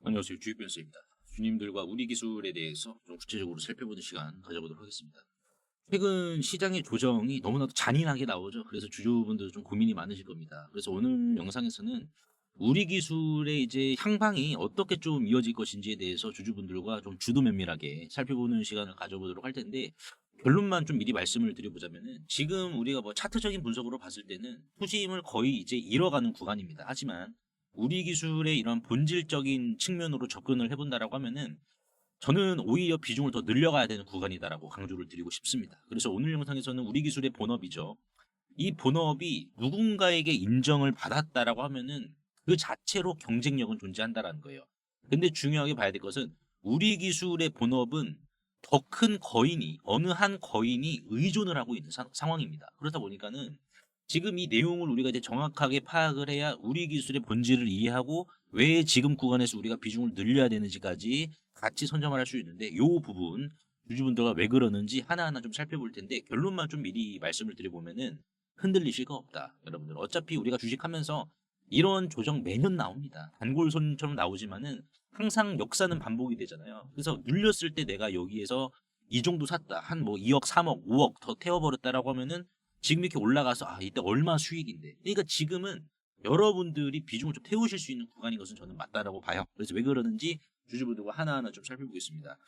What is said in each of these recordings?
안녕하세요. 주익변수입니다. 주님들과 우리 기술에 대해서 좀 구체적으로 살펴보는 시간 가져보도록 하겠습니다. 최근 시장의 조정이 너무나도 잔인하게 나오죠. 그래서 주주분들 좀 고민이 많으실 겁니다. 그래서 오늘 영상에서는 우리 기술의 이제 향방이 어떻게 좀 이어질 것인지에 대해서 주주분들과 좀 주도 면밀하게 살펴보는 시간을 가져보도록 할 텐데, 결론만 좀 미리 말씀을 드려보자면은, 지금 우리가 뭐 차트적인 분석으로 봤을 때는 투심을 거의 이제 잃어가는 구간입니다. 하지만 우리 기술의 이런 본질적인 측면으로 접근을 해본다라고 하면은, 저는 오히려 비중을 더 늘려가야 되는 구간이다라고 강조를 드리고 싶습니다. 그래서 오늘 영상에서는 우리 기술의 본업이죠. 이 본업이 누군가에게 인정을 받았다라고 하면은 그 자체로 경쟁력은 존재한다라는 거예요. 근데 중요하게 봐야 될 것은, 우리 기술의 본업은 더 큰 거인이, 어느 한 거인이 의존을 하고 있는 상황입니다. 그러다 보니까는 지금 이 내용을 우리가 이제 정확하게 파악을 해야 우리 기술의 본질을 이해하고 왜 지금 구간에서 우리가 비중을 늘려야 되는지까지 같이 선점을 할 수 있는데, 이 부분 주주분들과 왜 그러는지 하나하나 좀 살펴볼 텐데, 결론만 좀 미리 말씀을 드려보면은 흔들리실 거 없다. 여러분들 어차피 우리가 주식하면서 이런 조정 매년 나옵니다. 단골손처럼 나오지만은 항상 역사는 반복이 되잖아요. 그래서 눌렸을 때 내가 여기에서 이 정도 샀다, 한 뭐 2억 3억 5억 더 태워버렸다라고 하면은 지금 이렇게 올라가서 이때 얼마 수익인데, 그러니까 지금은 여러분들이 비중을 좀 태우실 수 있는 구간인 것은 저는 맞다라고 봐요. 그래서 왜 그러는지 주주분들과 하나하나 좀 살펴보겠습니다.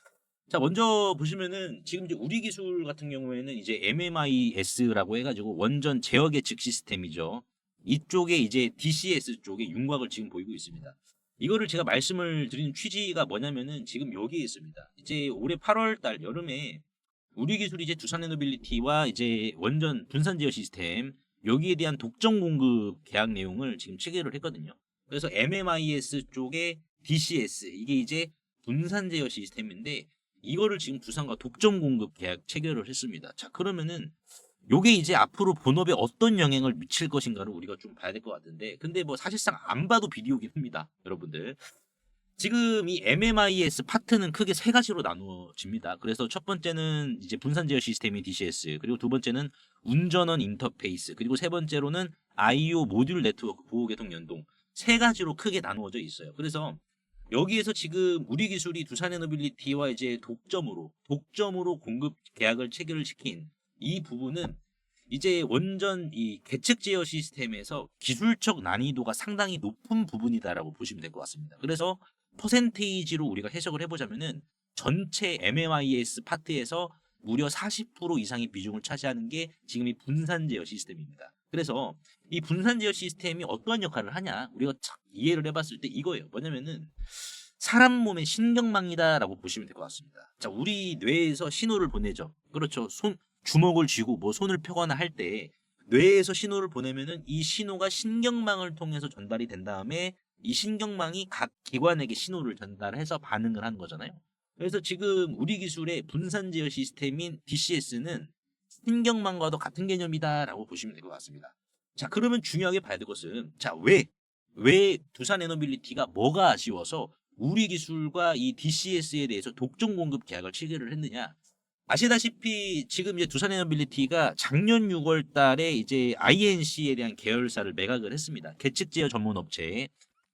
자, 먼저 보시면은 지금 이제 우리 기술 같은 경우에는 이제 MMIS라고 해가지고 원전 제어 계측 시스템이죠. 이쪽에 이제 DCS 쪽에 윤곽을 지금 보이고 있습니다. 이거를 제가 말씀을 드리는 취지가 뭐냐면은 지금 여기에 있습니다. 이제 올해 8월 달 여름에 우리 기술이 이제 두산에너빌리티와 이제 원전 분산 제어 시스템, 여기에 대한 독점 공급 계약 내용을 지금 체결을 했거든요. 그래서 MMIS 쪽에 DCS, 이게 이제 분산 제어 시스템인데, 이거를 지금 두산과 독점 공급 계약 체결을 했습니다. 자, 그러면은 요게 이제 앞으로 본업에 어떤 영향을 미칠 것인가를 우리가 좀 봐야 될 것 같은데, 근데 뭐 사실상 안 봐도 비디오긴 합니다, 여러분들. 지금 이 MMIS 파트는 크게 세 가지로 나누어집니다. 그래서 첫 번째는 이제 분산 제어 시스템인 DCS, 그리고 두 번째는 운전원 인터페이스, 그리고 세 번째로는 IO 모듈 네트워크 보호 계통 연동, 세 가지로 크게 나누어져 있어요. 그래서 여기에서 지금 우리 기술이 두산에너빌리티와 이제 독점으로 공급 계약을 체결을 시킨 이 부분은 이제 원전 이 계측 제어 시스템에서 기술적 난이도가 상당히 높은 부분이다라고 보시면 될 것 같습니다. 그래서 퍼센테이지로 우리가 해석을 해보자면은 전체 MMIS 파트에서 무려 40% 이상의 비중을 차지하는 게 지금 이 분산 제어 시스템입니다. 그래서 이 분산 제어 시스템이 어떠한 역할을 하냐, 우리가 이해를 해봤을 때 이거예요. 뭐냐면은 사람 몸의 신경망이다라고 보시면 될 것 같습니다. 자, 우리 뇌에서 신호를 보내죠. 그렇죠. 주먹을 쥐고 뭐 손을 펴거나 할 때 뇌에서 신호를 보내면은 이 신호가 신경망을 통해서 전달이 된 다음에 이 신경망이 각 기관에게 신호를 전달해서 반응을 하는 거잖아요. 그래서 지금 우리 기술의 분산 제어 시스템인 DCS는 신경망과도 같은 개념이다라고 보시면 될 것 같습니다. 자, 그러면 중요하게 봐야 될 것은, 자, 왜 두산에너빌리티가 뭐가 아쉬워서 우리 기술과 이 DCS에 대해서 독점 공급 계약을 체결을 했느냐? 아시다시피 지금 이제 두산에너빌리티가 작년 6월 달에 이제 INC에 대한 계열사를 매각을 했습니다. 계측 제어 전문 업체에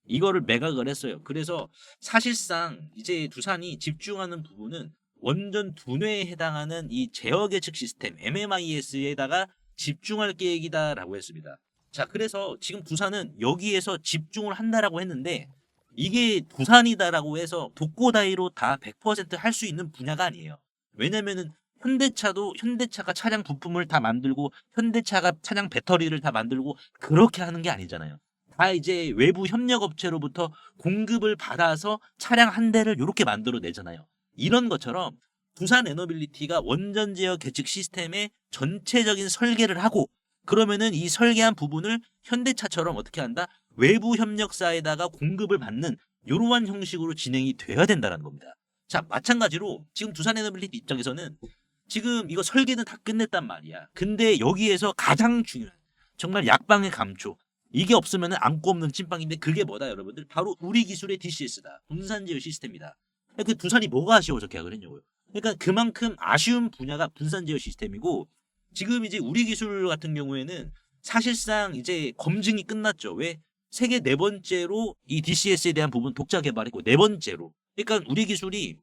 이거를 매각을 했어요. 그래서 사실상 이제 두산이 집중하는 부분은 원전 두뇌에 해당하는 이 제어 계측 시스템 MMIS에다가 집중할 계획이다라고 했습니다. 자, 그래서 지금 두산은 여기에서 집중을 한다라고 했는데, 이게 두산이다라고 해서 독고다이로 다 100% 할 수 있는 분야가 아니에요. 왜냐면은 현대차가 차량 부품을 다 만들고 현대차가 차량 배터리를 다 만들고 그렇게 하는 게 아니잖아요. 다 이제 외부 협력업체로부터 공급을 받아서 차량 한 대를 이렇게 만들어 내잖아요. 이런 것처럼 두산 에너빌리티가 원전 제어 계측 시스템의 전체적인 설계를 하고, 그러면은 이 설계한 부분을 현대차처럼 어떻게 한다? 외부 협력사에다가 공급을 받는 이러한 형식으로 진행이 돼야 된다는 겁니다. 자, 마찬가지로 지금 두산 에너빌리티 입장에서는 지금 이거 설계는 다 끝냈단 말이야. 근데 여기에서 가장 중요한 정말 약방의 감초, 이게 없으면 안고 없는 찐빵인데, 그게 뭐다 여러분들? 바로 우리 기술의 DCS다. 분산 제어 시스템이다. 그 두산이 뭐가 아쉬워서 계약을 했냐고요. 그러니까 그만큼 아쉬운 분야가 분산 제어 시스템이고, 지금 이제 우리 기술 같은 경우에는 사실상 이제 검증이 끝났죠. 왜? 세계 네 번째로 이 DCS에 대한 부분 독자 개발했고 네 번째로. 그러니까 우리 기술이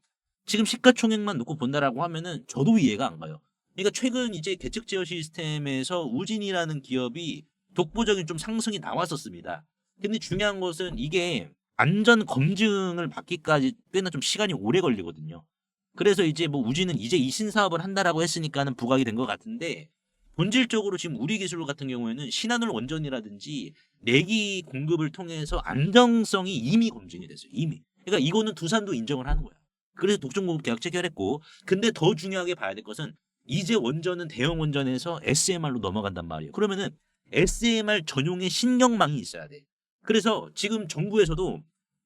지금 시가총액만 놓고 본다라고 하면은 저도 이해가 안 가요. 그러니까 최근 이제 계측 제어 시스템에서 우진이라는 기업이 독보적인 좀 상승이 나왔었습니다. 근데 중요한 것은 이게 안전 검증을 받기까지 꽤나 좀 시간이 오래 걸리거든요. 그래서 이제 뭐 우진은 이제 이 신사업을 한다라고 했으니까는 부각이 된 것 같은데 본질적으로 지금 우리 기술 같은 경우에는 신한울 원전이라든지 내기 공급을 통해서 안정성이 이미 검증이 됐어요. 이미. 그러니까 이거는 두산도 인정을 하는 거야. 그래서 독점 공급 계약 체결했고, 근데 더 중요하게 봐야 될 것은 이제 원전은 대형 원전에서 SMR로 넘어간단 말이에요. 그러면은 SMR 전용의 신경망이 있어야 돼. 그래서 지금 정부에서도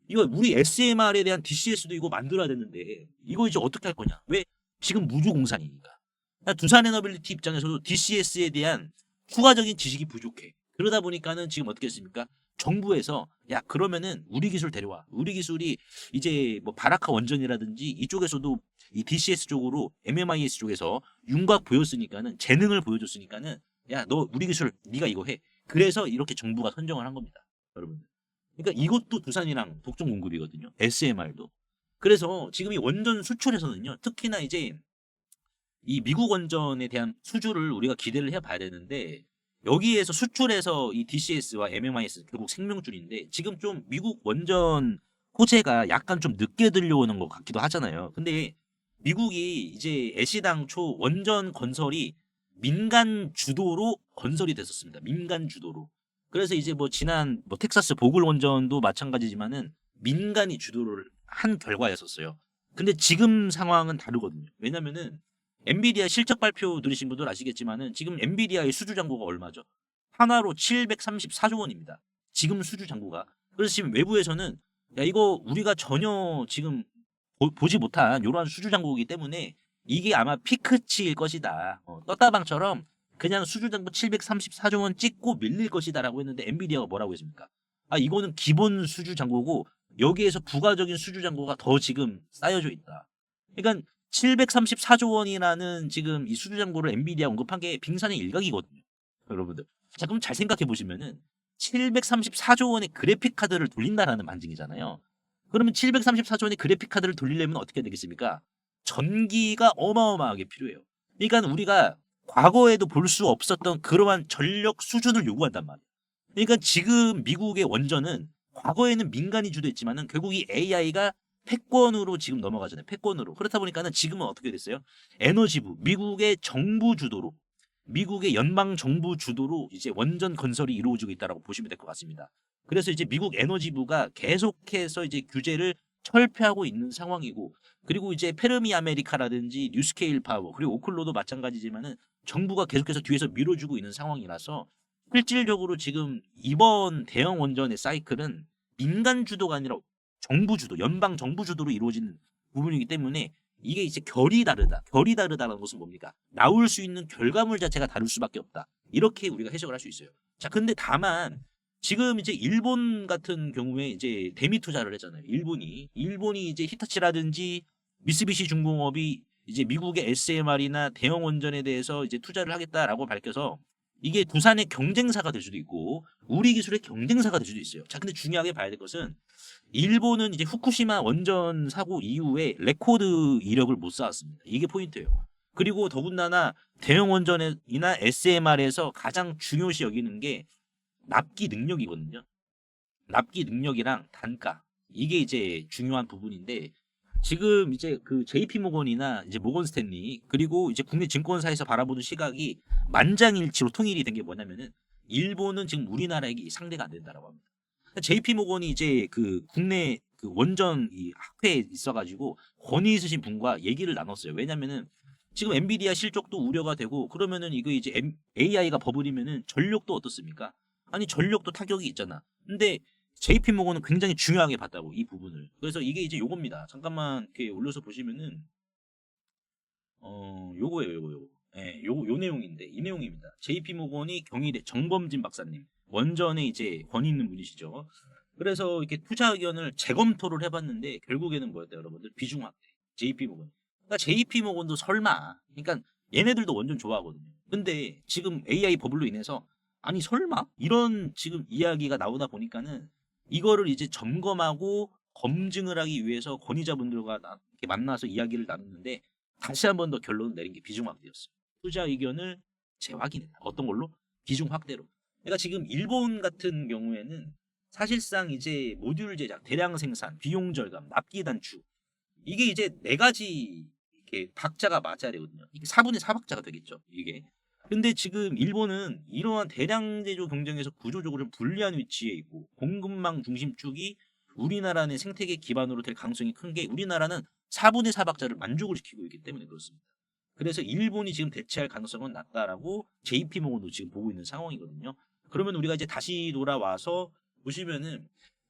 이거 우리 SMR에 대한 DCS도 이거 만들어야 되는데 이거 이제 어떻게 할 거냐? 왜? 지금 무주공산이니까. 두산에너빌리티 입장에서도 DCS에 대한 추가적인 지식이 부족해. 그러다 보니까는 지금 어떻게 했습니까? 정부에서 야 그러면은 우리 기술 데려와. 우리 기술이 이제 뭐 바라카 원전이라든지 이쪽에서도 이 DCS 쪽으로 MMIS 쪽에서 윤곽 보였으니까는 재능을 보여줬으니까는 야 너 우리 기술 네가 이거 해. 그래서 이렇게 정부가 선정을 한 겁니다. 여러분. 그러니까 이것도 두산이랑 독점 공급이거든요. SMR도. 그래서 지금 이 원전 수출에서는요. 특히나 이제 이 미국 원전에 대한 수주를 우리가 기대를 해봐야 되는데 여기에서 수출해서 이 DCS와 MMIS 결국 생명줄인데 지금 좀 미국 원전 호재가 약간 좀 늦게 들려오는 것 같기도 하잖아요. 근데 미국이 이제 애시당 초 원전 건설이 민간 주도로 건설이 됐었습니다. 민간 주도로. 그래서 이제 뭐 지난 뭐 텍사스 보글 원전도 마찬가지지만은 민간이 주도를 한 결과였었어요. 근데 지금 상황은 다르거든요. 왜냐면은 엔비디아 실적 발표 들으신 분들 아시겠지만은 지금 엔비디아의 수주 잔고가 얼마죠? 하나로 734조 원입니다. 지금 수주 잔고가. 그래서 지금 외부에서는 야 이거 우리가 전혀 지금 보지 못한 이러한 수주 잔고이기 때문에 이게 아마 피크치일 것이다. 떴다방처럼 그냥 수주 잔고 734조 원 찍고 밀릴 것이다라고 했는데 엔비디아가 뭐라고 했습니까? 아 이거는 기본 수주 잔고고 여기에서 부가적인 수주 잔고가 더 지금 쌓여져 있다. 그러니까 734조 원이라는 지금 이 수주 잔고를 엔비디아 언급한 게 빙산의 일각이거든요. 여러분들. 자, 그럼 잘 생각해 보시면은 734조 원의 그래픽 카드를 돌린다라는 반증이잖아요. 그러면 734조 원의 그래픽 카드를 돌리려면 어떻게 되겠습니까? 전기가 어마어마하게 필요해요. 그러니까 우리가 과거에도 볼 수 없었던 그러한 전력 수준을 요구한단 말이에요. 그러니까 지금 미국의 원전은 과거에는 민간이 주도했지만은 결국 이 AI가 패권으로 지금 넘어가잖아요. 패권으로. 그렇다 보니까는 지금은 어떻게 됐어요? 에너지부, 미국의 정부 주도로, 미국의 연방 정부 주도로 이제 원전 건설이 이루어지고 있다라고 보시면 될 것 같습니다. 그래서 이제 미국 에너지부가 계속해서 이제 규제를 철폐하고 있는 상황이고, 그리고 이제 페르미 아메리카라든지 뉴스케일 파워, 그리고 오클로도 마찬가지지만은 정부가 계속해서 뒤에서 밀어주고 있는 상황이라서 실질적으로 지금 이번 대형 원전의 사이클은 민간 주도가 아니라 정부 주도, 연방 정부 주도로 이루어지는 부분이기 때문에 이게 이제 결이 다르다. 결이 다르다는 것은 뭡니까? 나올 수 있는 결과물 자체가 다를 수밖에 없다. 이렇게 우리가 해석을 할 수 있어요. 자, 근데 다만 지금 이제 일본 같은 경우에 이제 대미 투자를 했잖아요. 일본이 이제 히타치라든지 미쓰비시 중공업이 이제 미국의 SMR이나 대형 원전에 대해서 이제 투자를 하겠다라고 밝혀서 이게 두산의 경쟁사가 될 수도 있고 우리 기술의 경쟁사가 될 수도 있어요. 자, 근데 중요하게 봐야 될 것은 일본은 이제 후쿠시마 원전 사고 이후에 레코드 이력을 못 쌓았습니다. 이게 포인트예요. 그리고 더군다나 대형 원전이나 SMR에서 가장 중요시 여기는 게 납기 능력이거든요. 납기 능력이랑 단가. 이게 이제 중요한 부분인데 지금 이제 그 JP 모건이나 이제 모건 스탠리 그리고 이제 국내 증권사에서 바라보는 시각이 만장일치로 통일이 된 게 뭐냐면은 일본은 지금 우리나라에게 상대가 안 된다라고 합니다. JP 모건이 이제 그 국내 그 원전 이 학회에 있어가지고 권위 있으신 분과 얘기를 나눴어요. 왜냐면은 지금 엔비디아 실적도 우려가 되고 그러면은 이거 이제 AI가 버블이면은 전력도 어떻습니까? 아니 전력도 타격이 있잖아. 근데 JP 모건은 굉장히 중요하게 봤다고 이 부분을. 그래서 이게 이제 요겁니다. 잠깐만 이렇게 올려서 보시면은 요거. 예, 요 내용인데 이 내용입니다. JP 모건이 경희대 정범진 박사님 원전에 이제 권위 있는 분이시죠. 그래서 이렇게 투자 의견을 재검토를 해봤는데 결국에는 뭐였대요, 여러분들? 비중확대. JP 모건. 그러니까 JP 모건도 설마. 그러니까 얘네들도 원전 좋아하거든요. 근데 지금 AI 버블로 인해서 아니 설마? 이런 지금 이야기가 나오다 보니까는 이거를 이제 점검하고 검증을 하기 위해서 권위자분들과 이렇게 만나서 이야기를 나눴는데 다시 한 번 더 결론을 내린 게 비중 확대였어요. 투자 의견을 재확인했다. 어떤 걸로? 비중 확대로. 그러니까 지금 일본 같은 경우에는 사실상 이제 모듈 제작, 대량 생산, 비용 절감, 납기 단축 이게 이제 네 가지 이렇게 박자가 맞아야 되거든요. 이게 4분의 4박자가 되겠죠. 이게. 근데 지금 일본은 이러한 대량 제조 경쟁에서 구조적으로 좀 불리한 위치에 있고 공급망 중심축이 우리나라 내 생태계 기반으로 될 가능성이 큰 게 우리나라는 4분의 4박자를 만족을 시키고 있기 때문에 그렇습니다. 그래서 일본이 지금 대체할 가능성은 낮다라고 JP모건도 지금 보고 있는 상황이거든요. 그러면 우리가 이제 다시 돌아와서 보시면은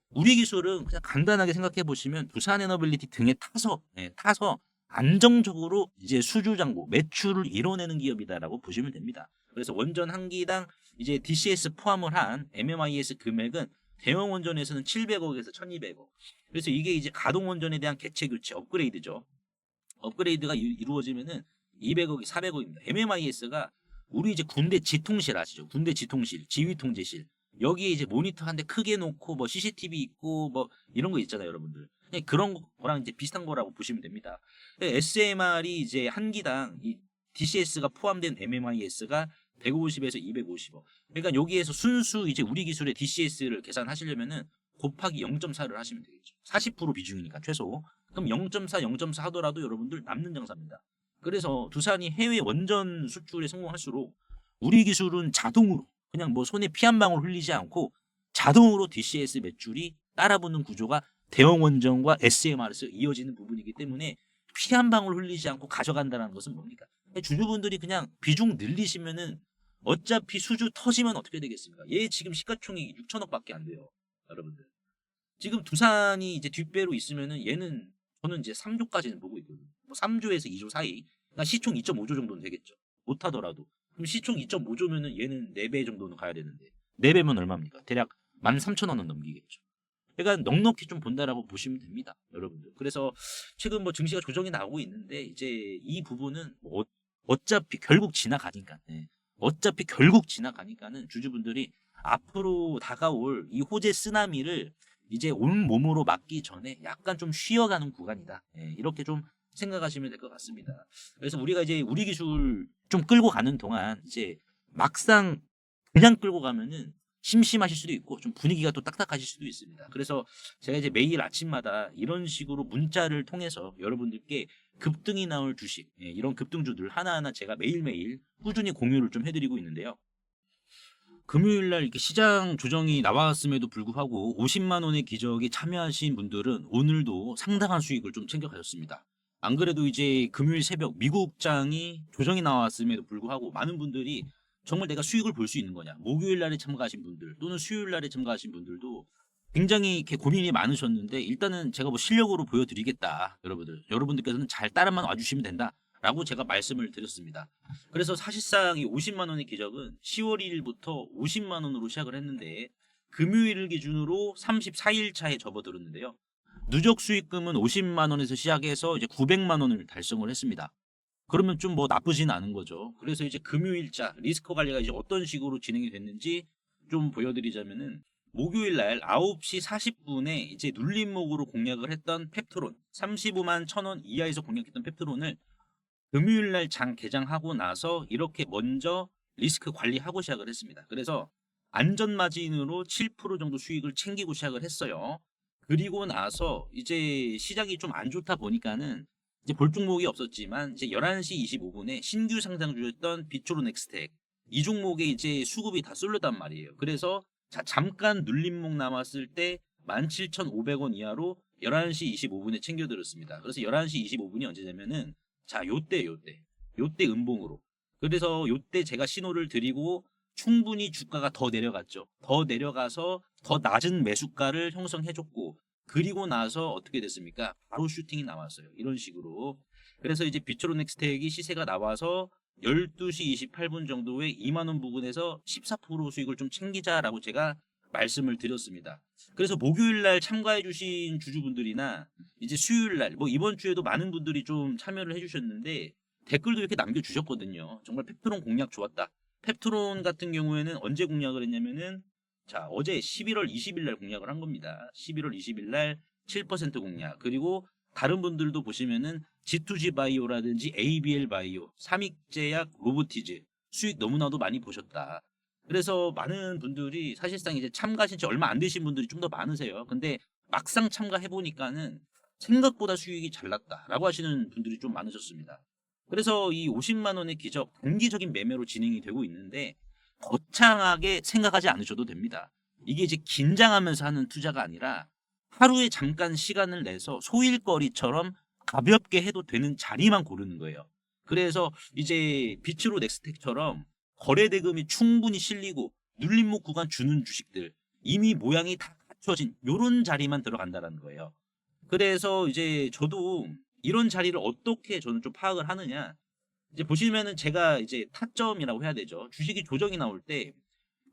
우리 기술은 그냥 간단하게 생각해 보시면 두산에너빌리티 등에 타서 안정적으로 이제 수주 장고 매출을 이뤄내는 기업이다라고 보시면 됩니다. 그래서 원전 한 기당 이제 DCS 포함을 한 MMIS 금액은 대형 원전에서는 700억에서 1200억. 그래서 이게 이제 가동 원전에 대한 개체 교체 업그레이드죠. 업그레이드가 이루어지면은 200억이 400억입니다. MMIS가 우리 이제 군대 지통실 아시죠? 군대 지통실, 지휘통제실. 여기에 이제 모니터 한 대 크게 놓고 뭐 CCTV 있고 뭐 이런 거 있잖아요, 여러분들. 그런 거랑 이제 비슷한 거라고 보시면 됩니다. SMR이 이제 한 기당 이 DCS가 포함된 MMIS가 150에서 250억. 그러니까 여기에서 순수 이제 우리 기술의 DCS를 계산하시려면은 곱하기 0.4를 하시면 되겠죠. 40% 비중이니까 최소. 그럼 0.4, 0.4 하더라도 여러분들 남는 장사입니다. 그래서 두산이 해외 원전 수출에 성공할수록 우리 기술은 자동으로 그냥 뭐 손에 피 한 방울 흘리지 않고 자동으로 DCS 매출이 따라붙는 구조가 대형 원전과 SMR에서 이어지는 부분이기 때문에 피 한 방울 흘리지 않고 가져간다는 것은 뭡니까? 주주분들이 그냥 비중 늘리시면은 어차피 수주 터지면 어떻게 되겠습니까? 얘 지금 시가총액이 6천억밖에 안 돼요, 여러분들. 지금 두산이 이제 뒷배로 있으면은 얘는 저는 이제 3조까지는 보고 있거든요. 뭐 3조에서 2조 사이. 그러니까 시총 2.5조 정도는 되겠죠. 못하더라도. 그럼 시총 2.5조면은 얘는 4배 정도는 가야 되는데 4배면 얼마입니까? 대략 13,000원은 넘기겠죠. 그러니까 넉넉히 좀 본다라고 보시면 됩니다, 여러분들. 그래서 최근 뭐 증시가 조정이 나오고 있는데 이제 이 부분은 뭐 어차피 결국 지나가니까, 어차피 결국 지나가니까는 주주분들이 앞으로 다가올 이 호재 쓰나미를 이제 온 몸으로 맞기 전에 약간 좀 쉬어가는 구간이다. 이렇게 좀 생각하시면 될 것 같습니다. 그래서 우리가 이제 우리 기술 좀 끌고 가는 동안 이제 막상 그냥 끌고 가면은 심심하실 수도 있고 좀 분위기가 또 딱딱하실 수도 있습니다. 그래서 제가 이제 매일 아침마다 이런 식으로 문자를 통해서 여러분들께 급등이 나올 주식, 이런 급등주들 하나하나 제가 매일매일 꾸준히 공유를 좀 해드리고 있는데요. 금요일 날 이렇게 시장 조정이 나왔음에도 불구하고 50만 원의 기적에 참여하신 분들은 오늘도 상당한 수익을 좀 챙겨 가셨습니다. 안 그래도 이제 금요일 새벽 미국장이 조정이 나왔음에도 불구하고 많은 분들이 정말 내가 수익을 볼 수 있는 거냐. 목요일 날에 참가하신 분들 또는 수요일 날에 참가하신 분들도 굉장히 이렇게 고민이 많으셨는데 일단은 제가 뭐 실력으로 보여드리겠다. 여러분들께서는 잘 따라만 와주시면 된다. 라고 제가 말씀을 드렸습니다. 그래서 사실상 이 50만 원의 기적은 10월 1일부터 50만 원으로 시작을 했는데 금요일을 기준으로 34일 차에 접어들었는데요. 누적 수익금은 50만 원에서 시작해서 이제 900만 원을 달성을 했습니다. 그러면 좀 뭐 나쁘진 않은 거죠. 그래서 이제 금요일자 리스크 관리가 이제 어떤 식으로 진행이 됐는지 좀 보여드리자면은 목요일 날 9시 40분에 이제 눌림목으로 공략을 했던 펩트론 35만 1,000원 이하에서 공략했던 펩트론을 금요일 날 장 개장하고 나서 이렇게 먼저 리스크 관리하고 시작을 했습니다. 그래서 안전 마진으로 7% 정도 수익을 챙기고 시작을 했어요. 그리고 나서 이제 시장이 좀 안 좋다 보니까는 이제 볼 종목이 없었지만 이제 11시 25분에 신규 상장주였던 비초론 엑스텍 이 종목에 이제 수급이 다 쏠렸단 말이에요. 그래서 잠깐 눌림목 남았을 때 17,500원 이하로 11시 25분에 챙겨들었습니다. 그래서 11시 25분이 언제냐면은 요때 음봉으로. 그래서 요때 제가 신호를 드리고 충분히 주가가 더 내려갔죠. 더 내려가서 더 낮은 매수가를 형성해줬고 그리고 나서 어떻게 됐습니까? 바로 슈팅이 나왔어요. 이런 식으로. 그래서 이제 비트론 넥스텍이 시세가 나와서 12시 28분 정도에 2만 원 부근에서 14% 수익을 좀 챙기자라고 제가 말씀을 드렸습니다. 그래서 목요일 날 참가해 주신 주주분들이나 이제 수요일 날 뭐 이번 주에도 많은 분들이 좀 참여를 해 주셨는데 댓글도 이렇게 남겨 주셨거든요. 정말 펩트론 공략 좋았다. 펩트론 같은 경우에는 언제 공략을 했냐면은 자, 어제 11월 20일 날 공략을 한 겁니다. 11월 20일 날 7% 공략. 그리고 다른 분들도 보시면은 G2G 바이오라든지 ABL 바이오, 삼익제약, 로보티즈 수익 너무나도 많이 보셨다. 그래서 많은 분들이 사실상 이제 참가하신 지 얼마 안 되신 분들이 좀 더 많으세요. 근데 막상 참가해 보니까는 생각보다 수익이 잘 났다라고 하시는 분들이 좀 많으셨습니다. 그래서 이 50만 원의 기적 단기적인 매매로 진행이 되고 있는데 거창하게 생각하지 않으셔도 됩니다. 이게 이제 긴장하면서 하는 투자가 아니라 하루에 잠깐 시간을 내서 소일거리처럼 가볍게 해도 되는 자리만 고르는 거예요. 그래서 이제 비츠로 넥스텍처럼 거래 대금이 충분히 실리고 눌림목 구간 주는 주식들 이미 모양이 다 갖춰진 이런 자리만 들어간다는 거예요. 그래서 이제 저도 이런 자리를 어떻게 저는 좀 파악을 하느냐. 이제 보시면은 제가 이제 타점이라고 해야 되죠. 주식이 조정이 나올 때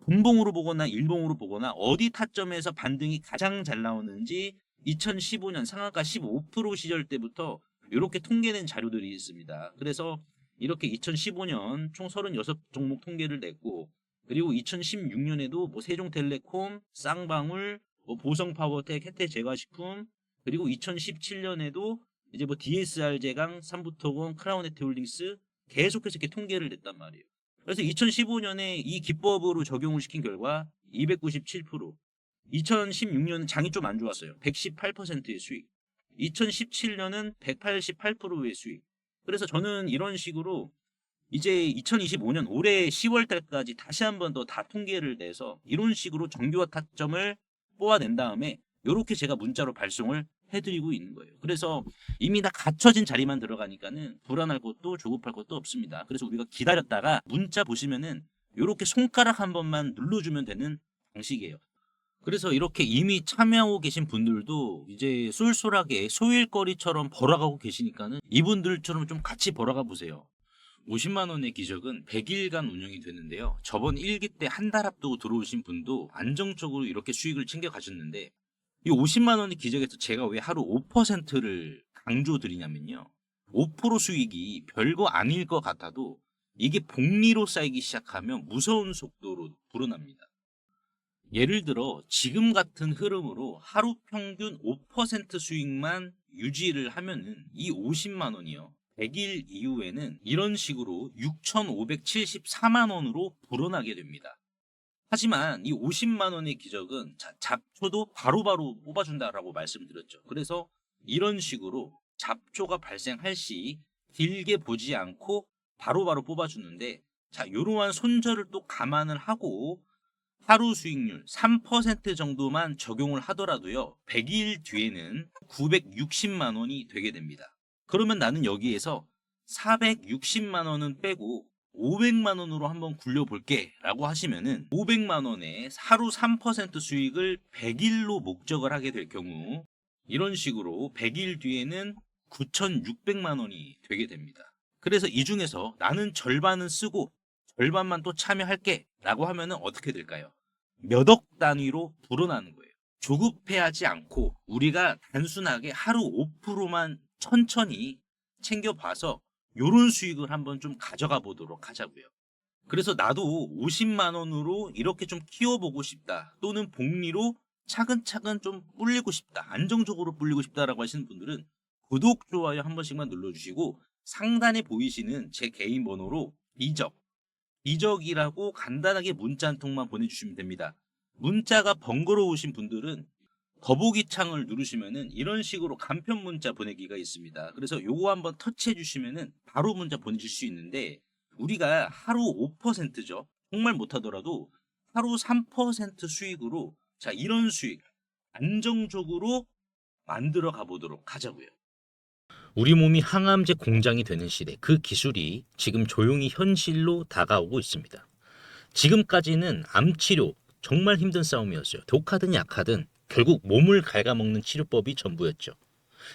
분봉으로 보거나 일봉으로 보거나 어디 타점에서 반등이 가장 잘 나오는지 2015년 상한가 15% 시절 때부터 이렇게 통계낸 자료들이 있습니다. 그래서 이렇게 2015년 총 36종목 통계를 냈고 그리고 2016년에도 뭐 세종텔레콤, 쌍방울, 뭐 보성파워텍, 혜태제과식품 그리고 2017년에도 이제 뭐 DSR 제강, 삼부토건, 크라운에트홀딩스 계속해서 이렇게 통계를 냈단 말이에요. 그래서 2015년에 이 기법으로 적용을 시킨 결과 297%, 2016년은 장이 좀 안 좋았어요. 118%의 수익, 2017년은 188%의 수익. 그래서 저는 이런 식으로 이제 2025년 올해 10월 달까지 다시 한 번 더 다 통계를 내서 이런 식으로 정교화 타점을 뽑아낸 다음에 이렇게 제가 문자로 발송을 해드리고 있는 거예요. 그래서 이미 다 갖춰진 자리만 들어가니까는 불안할 것도 조급할 것도 없습니다. 그래서 우리가 기다렸다가 문자 보시면은 이렇게 손가락 한 번만 눌러주면 되는 방식이에요. 그래서 이렇게 이미 참여하고 계신 분들도 이제 쏠쏠하게 소일거리처럼 벌어가고 계시니까는 이분들처럼 좀 같이 벌어가 보세요. 50만 원의 기적은 100일간 운영이 되는데요. 저번 1기 때 한 달 앞두고 들어오신 분도 안정적으로 이렇게 수익을 챙겨 가셨는데 이 50만 원의 기적에서 제가 왜 하루 5%를 강조드리냐면요. 5% 수익이 별거 아닐 것 같아도 이게 복리로 쌓이기 시작하면 무서운 속도로 불어납니다. 예를 들어 지금 같은 흐름으로 하루 평균 5% 수익만 유지를 하면은 이 50만 원이요. 100일 이후에는 이런 식으로 6,574만 원으로 불어나게 됩니다. 하지만 이 50만 원의 기적은 잡초도 바로바로 뽑아준다라고 말씀드렸죠. 그래서 이런 식으로 잡초가 발생할 시 길게 보지 않고 바로바로 뽑아주는데 자, 이러한 손절을 또 감안을 하고 하루 수익률 3% 정도만 적용을 하더라도요. 100일 뒤에는 960만 원이 되게 됩니다. 그러면 나는 여기에서 460만 원은 빼고 500만 원으로 한번 굴려볼게 라고 하시면은 500만 원에 하루 3% 수익을 100일로 목적을 하게 될 경우 이런 식으로 100일 뒤에는 9,600만 원이 되게 됩니다. 그래서 이 중에서 나는 절반은 쓰고 절반만 또 참여할게 라고 하면은 어떻게 될까요? 몇 억 단위로 불어나는 거예요. 조급해하지 않고 우리가 단순하게 하루 5%만 천천히 챙겨봐서 요런 수익을 한번 좀 가져가 보도록 하자고요. 그래서 나도 50만 원으로 이렇게 좀 키워보고 싶다. 또는 복리로 차근차근 좀 불리고 싶다. 안정적으로 불리고 싶다라고 하시는 분들은 구독, 좋아요 한 번씩만 눌러주시고 상단에 보이시는 제 개인 번호로 이적이라고 간단하게 문자 한 통만 보내주시면 됩니다. 문자가 번거로우신 분들은 더보기 창을 누르시면은 이런 식으로 간편 문자 보내기가 있습니다. 그래서 요거 한번 터치해 주시면은 바로 문자 보내실 수 있는데 우리가 하루 5%죠. 정말 못하더라도 하루 3% 수익으로 자 이런 수익 안정적으로 만들어 가보도록 하자고요. 우리 몸이 항암제 공장이 되는 시대, 그 기술이 지금 조용히 현실로 다가오고 있습니다. 지금까지는 암치료 정말 힘든 싸움이었어요. 독하든 약하든 결국 몸을 갉아먹는 치료법이 전부였죠.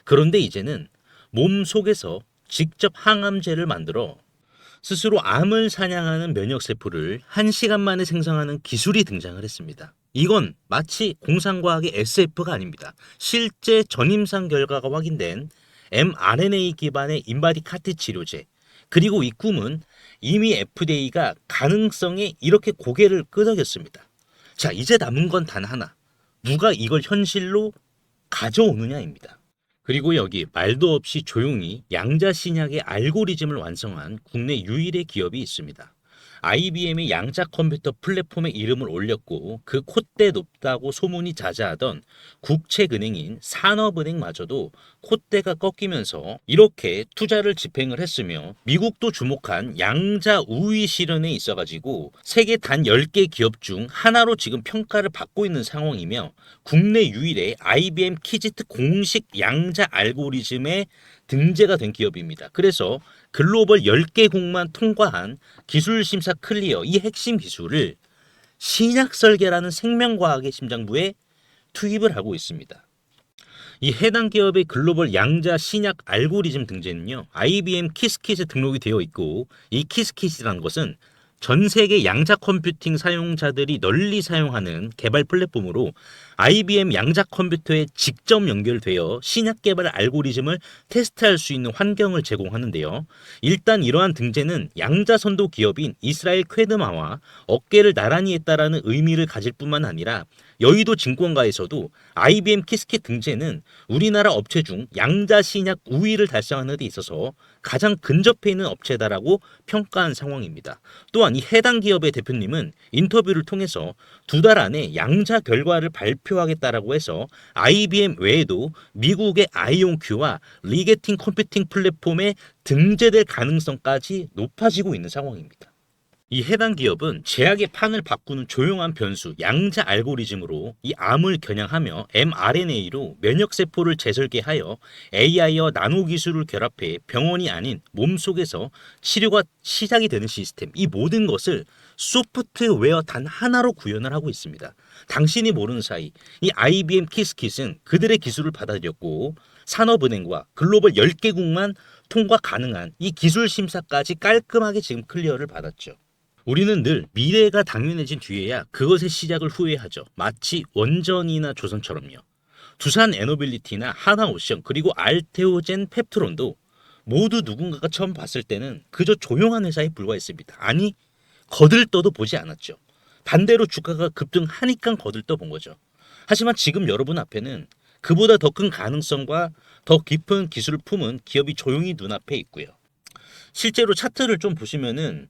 그런데 이제는 몸 속에서 직접 항암제를 만들어 스스로 암을 사냥하는 면역세포를 1시간 만에 생성하는 기술이 등장을 했습니다. 이건 마치 공상과학의 SF가 아닙니다. 실제 전임상 결과가 확인된 mRNA 기반의 인바디 카티 치료제, 그리고 이 꿈은 이미 FDA가 가능성에 이렇게 고개를 끄덕였습니다. 자, 이제 남은 건 단 하나. 누가 이걸 현실로 가져오느냐입니다. 그리고 여기 말도 없이 조용히 양자신약의 알고리즘을 완성한 국내 유일의 기업이 있습니다. IBM의 양자 컴퓨터 플랫폼에 이름을 올렸고 그 콧대 높다고 소문이 자자하던 국책은행인 산업은행마저도 콧대가 꺾이면서 이렇게 투자를 집행을 했으며 미국도 주목한 양자 우위 실현에 있어가지고 세계 단 10개 기업 중 하나로 지금 평가를 받고 있는 상황이며 국내 유일의 IBM 키지트 공식 양자 알고리즘에 등재가 된 기업입니다. 그래서 글로벌 10개국만 통과한 기술 심사 클리어 이 핵심 기술을 신약설계라는 생명과학의 심장부에 투입을 하고 있습니다. 이 해당 기업의 글로벌 양자 신약 알고리즘 등재는요. IBM 키스킷에 등록이 되어 있고 이 키스킷이라는 것은 전 세계 양자 컴퓨팅 사용자들이 널리 사용하는 개발 플랫폼으로 IBM 양자 컴퓨터에 직접 연결되어 신약 개발 알고리즘을 테스트할 수 있는 환경을 제공하는데요. 일단 이러한 등재는 양자 선도 기업인 이스라엘 퀘드마와 어깨를 나란히 했다라는 의미를 가질 뿐만 아니라 여의도 증권가에서도 IBM 키스킷 등재는 우리나라 업체 중 양자 신약 우위를 달성하는 데 있어서 가장 근접해 있는 업체다라고 평가한 상황입니다. 또한 이 해당 기업의 대표님은 인터뷰를 통해서 2달 안에 양자 결과를 발표하겠다라고 해서 IBM 외에도 미국의 아이온큐와 리게팅 컴퓨팅 플랫폼에 등재될 가능성까지 높아지고 있는 상황입니다. 이 해당 기업은 제약의 판을 바꾸는 조용한 변수 양자 알고리즘으로 이 암을 겨냥하며 mRNA로 면역세포를 재설계하여 AI와 나노 기술을 결합해 병원이 아닌 몸속에서 치료가 시작이 되는 시스템, 이 모든 것을 소프트웨어 단 하나로 구현을 하고 있습니다. 당신이 모르는 사이 이 IBM 키스킷은 그들의 기술을 받아들였고 산업은행과 글로벌 10개국만 통과 가능한 이 기술 심사까지 깔끔하게 지금 클리어를 받았죠. 우리는 늘 미래가 당연해진 뒤에야 그것의 시작을 후회하죠. 마치 원전이나 조선처럼요. 두산 에너빌리티나 하나오션 그리고 알테오젠 펩트론도 모두 누군가가 처음 봤을 때는 그저 조용한 회사에 불과했습니다. 아니 거들떠도 보지 않았죠. 반대로 주가가 급등하니까 거들떠 본 거죠. 하지만 지금 여러분 앞에는 그보다 더 큰 가능성과 더 깊은 기술을 품은 기업이 조용히 눈앞에 있고요. 실제로 차트를 좀 보시면은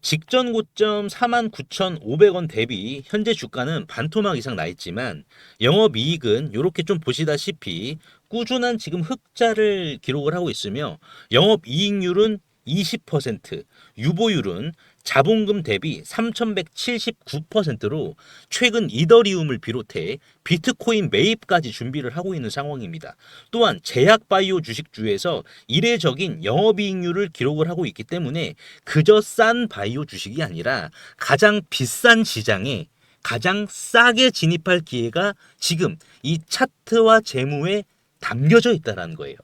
직전 고점 49,500원 대비 현재 주가는 반토막 이상 나 있지만 영업이익은 이렇게 좀 보시다시피 꾸준한 지금 흑자를 기록을 하고 있으며 영업이익률은 20%, 유보율은 자본금 대비 3,179%로 최근 이더리움을 비롯해 비트코인 매입까지 준비를 하고 있는 상황입니다. 또한 제약바이오 주식주에서 이례적인 영업이익률을 기록을 하고 있기 때문에 그저 싼 바이오 주식이 아니라 가장 비싼 시장에 가장 싸게 진입할 기회가 지금 이 차트와 재무에 담겨져 있다는 거예요.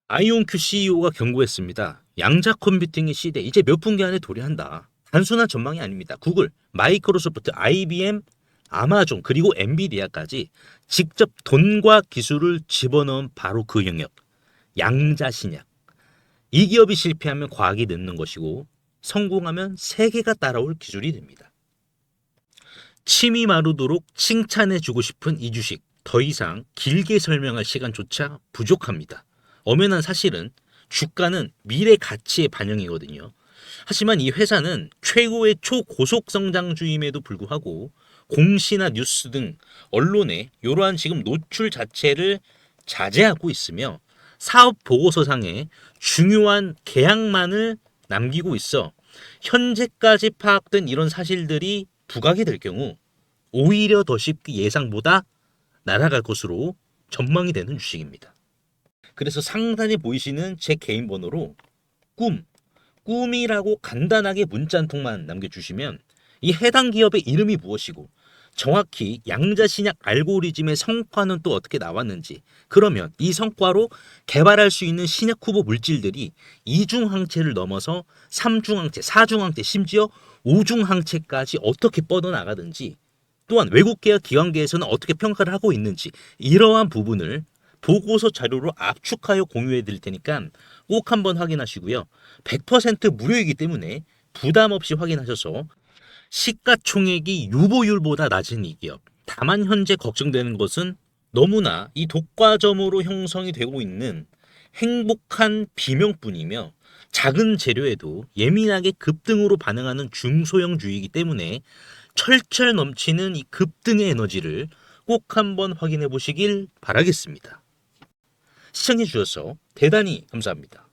아이온큐 CEO가 경고했습니다. 양자 컴퓨팅의 시대 이제 몇 분기 안에 도래한다. 단순한 전망이 아닙니다. 구글, 마이크로소프트, IBM, 아마존 그리고 엔비디아까지 직접 돈과 기술을 집어넣은 바로 그 영역. 양자 신약. 이 기업이 실패하면 과학이 늦는 것이고 성공하면 세계가 따라올 기술이 됩니다. 침이 마르도록 칭찬해주고 싶은 이 주식. 더 이상 길게 설명할 시간조차 부족합니다. 엄연한 사실은 주가는 미래 가치의 반영이거든요. 하지만 이 회사는 최고의 초고속 성장주임에도 불구하고 공시나 뉴스 등 언론에 이러한 지금 노출 자체를 자제하고 있으며 사업 보고서상에 중요한 계약만을 남기고 있어 현재까지 파악된 이런 사실들이 부각이 될 경우 오히려 더 쉽게 예상보다 날아갈 것으로 전망이 되는 주식입니다. 그래서 상단에 보이시는 제 개인 번호로 꿈이라고 간단하게 문자 한 통만 남겨주시면 이 해당 기업의 이름이 무엇이고 정확히 양자신약 알고리즘의 성과는 또 어떻게 나왔는지, 그러면 이 성과로 개발할 수 있는 신약 후보 물질들이 이중항체를 넘어서 3중항체, 4중항체, 심지어 5중항체까지 어떻게 뻗어나가든지, 또한 외국계와 기관계에서는 어떻게 평가를 하고 있는지, 이러한 부분을 보고서 자료로 압축하여 공유해 드릴 테니까 꼭 한번 확인하시고요. 100% 무료이기 때문에 부담 없이 확인하셔서 시가총액이 유보율보다 낮은 이 기업. 다만 현재 걱정되는 것은 너무나 이 독과점으로 형성이 되고 있는 행복한 비명뿐이며 작은 재료에도 예민하게 급등으로 반응하는 중소형 주이기 때문에 철철 넘치는 이 급등의 에너지를 꼭 한번 확인해 보시길 바라겠습니다. 시청해 주셔서 대단히 감사합니다.